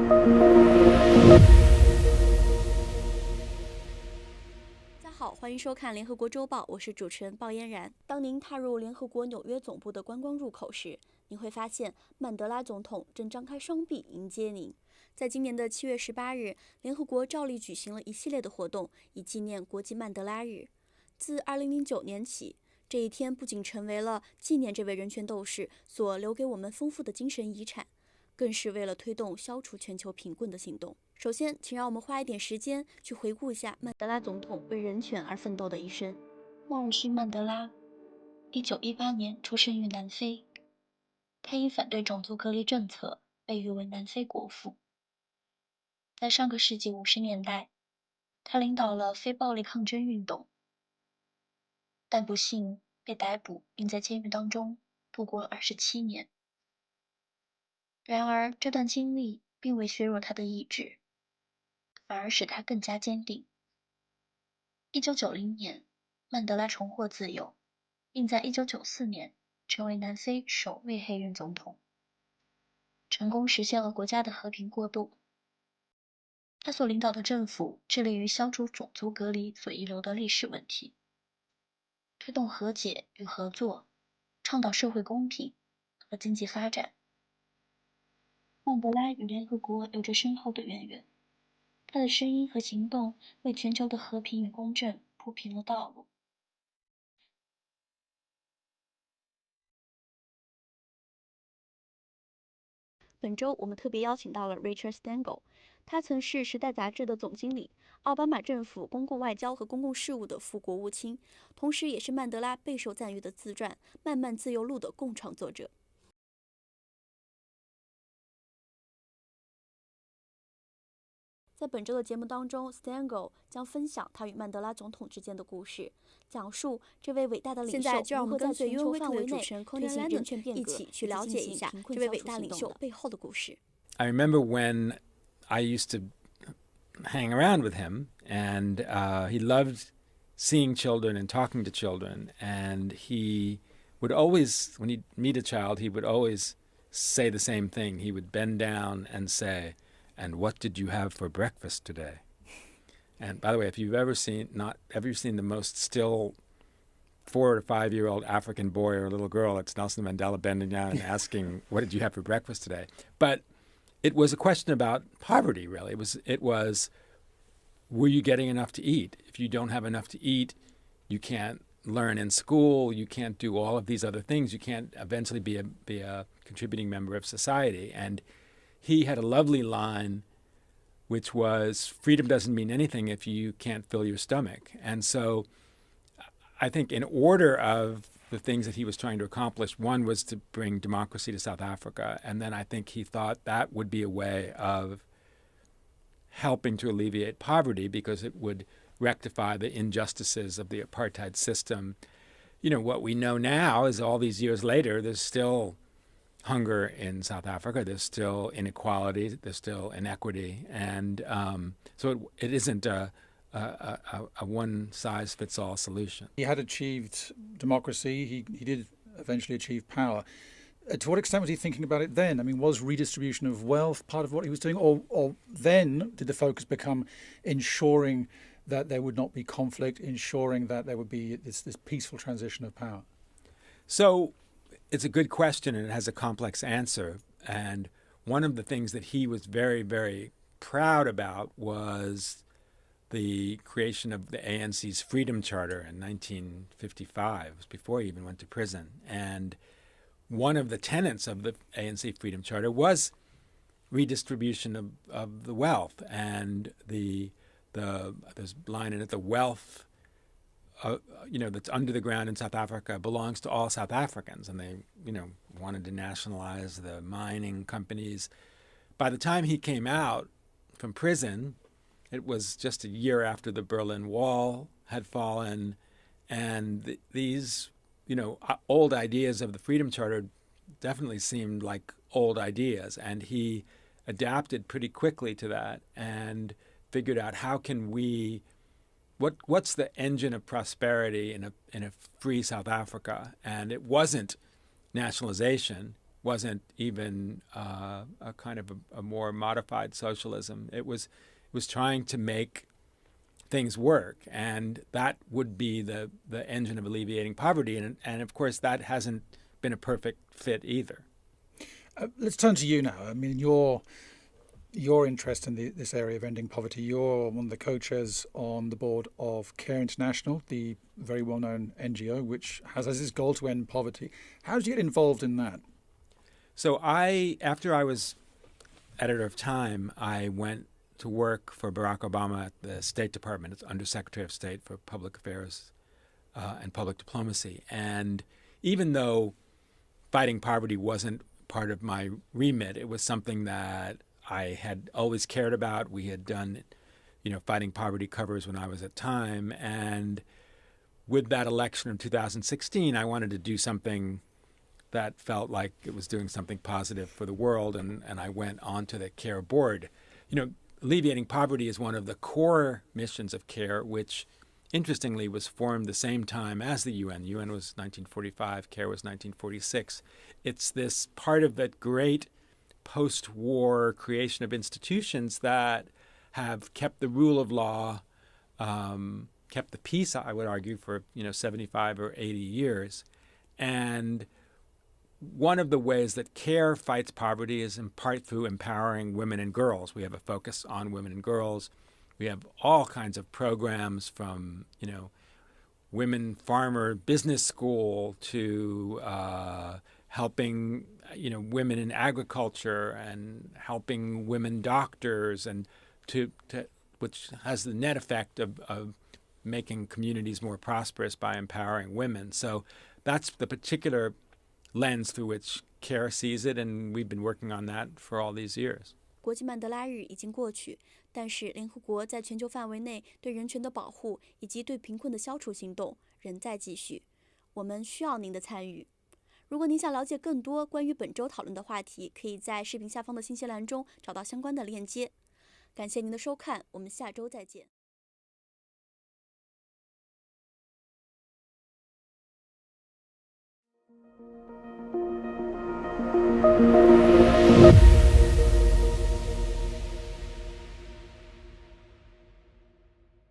大家好，欢迎收看联合国周报，我是主持人鲍嫣然。当您踏入联合国纽约总部的观光入口时，你会发现曼德拉总统正张开双臂迎接您。在今年的7月18日，联合国照例举行了一系列的活动，以纪念国际曼德拉日。自2009年起，这一天不仅成为了纪念这位人权斗士所留给我们丰富的精神遗产，更是为了推动消除全球贫困的行动。首先，请让我们花一点时间去回顾一下曼德拉总统为人权而奋斗的一生。莫尔逊·曼德拉1918年出生于南非，他因反对种族隔离政策被誉为南非国父。在上个世纪50年代，他领导了非暴力抗争运动，但不幸被逮捕，并在监狱当中度过了27年。然而，这段经历并未削弱他的意志，反而使他更加坚定。1990年，曼德拉重获自由，并在1994年成为南非首位黑人总统，成功实现了国家的和平过渡。他所领导的政府致力于消除种族隔离所遗留的历史问题，推动和解与合作，倡导社会公平和经济发展。曼德拉与联合国有着深厚的渊源，他的声音和行动为全球的和平与公正铺平了道路。本周我们特别邀请到了 Richard Stengel， 他曾是《时代》杂志的总经理，奥巴马政府公共外交和公共事务的副国务卿，同时也是曼德拉备受赞誉的自传《漫漫自由路》的共创作者。在本周的节目当中 ，Stengel 将分享他与曼德拉总统之间的故事，讲述这位伟大的领袖现在就让我们跟随全球范围内推行人权变革，一起去了解一下这位伟大领袖背后的故事。I remember when I used to hang around with him, and he loved seeing children and talking to children, and he would always, when he'd meet a child, he would always say the same thing. He would bend down and say, "And what did you have for breakfast today?" And by the way, if you've ever seen the most still 4 or 5-year-old African boy or little girl, it's Nelson Mandela bending down and asking, "What did you have for breakfast today?" But it was a question about poverty, really. It was, were you getting enough to eat? If you don't have enough to eat, you can't learn in school, you can't do all of these other things, you can't eventually be a contributing member of society. And he had a lovely line, which was, freedom doesn't mean anything if you can't fill your stomach. And so I think in order of the things that he was trying to accomplish, one was to bring democracy to South Africa. And then I think he thought that would be a way of helping to alleviate poverty because it would rectify the injustices of the apartheid system. You know, what we know now is all these years later, there's still hunger in South Africa, there's still inequality, there's still inequity. And so it isn't a one-size-fits-all solution. He had achieved democracy. He did eventually achieve power. To what extent was he thinking about it then? I mean, was redistribution of wealth part of what he was doing? Or then did the focus become ensuring that there would not be conflict, ensuring that there would be this peaceful transition of power? So it's a good question, and it has a complex answer. And one of the things that he was very, very proud about was the creation of the ANC's Freedom Charter in 1955. It was before he even went to prison. And one of the tenets of the ANC Freedom Charter was redistribution of the wealth. And there's a line in it, the wealth that's under the ground in South Africa belongs to all South Africans. And they, wanted to nationalize the mining companies. By the time he came out from prison, it was just a year after the Berlin Wall had fallen, and these, old ideas of the Freedom Charter definitely seemed like old ideas. And he adapted pretty quickly to that and figured out how can we, what's the engine of prosperity in a free South Africa? And it wasn't nationalization. wasn't even a kind of a more modified socialism. It was trying to make things work, and that would be the engine of alleviating poverty. And of course, that hasn't been a perfect fit either. Let's turn to you now. I mean, your interest in this area of ending poverty. You're one of the co-chairs on the board of Care International, the very well-known NGO, which has as its goal to end poverty. How did you get involved in that? So after I was editor of Time, I went to work for Barack Obama at the State Department as Undersecretary of State for Public Affairs and Public Diplomacy. And even though fighting poverty wasn't part of my remit, it was something that I had always cared about. We had done, fighting poverty covers when I was at Time. And with that election in 2016, I wanted to do something that felt like it was doing something positive for the world. And I went on to the CARE board. Alleviating poverty is one of the core missions of CARE, which interestingly was formed the same time as the UN. UN was 1945, CARE was 1946. It's this part of that great post-war creation of institutions that have kept the rule of law, kept the peace, I would argue, for 75 or 80 years. And one of the ways that CARE fights poverty is in part through empowering women and girls. We have a focus on women and girls. We have all kinds of programs from, women farmer business school to helping, women in agriculture and helping women doctors, and which has the net effect of making communities more prosperous by empowering women. So that's the particular lens through which CARE sees it, and we've been working on that for all these years. 国际曼德拉日已经过去，但是联合国在全球范围内对人权的保护以及对贫困的消除行动仍在继续。我们需要您的参与。如果您想了解更多关于本周讨论的话题，可以在视频下方的信息栏中找到相关的链接。感谢您的收看，我们下周再见。thank you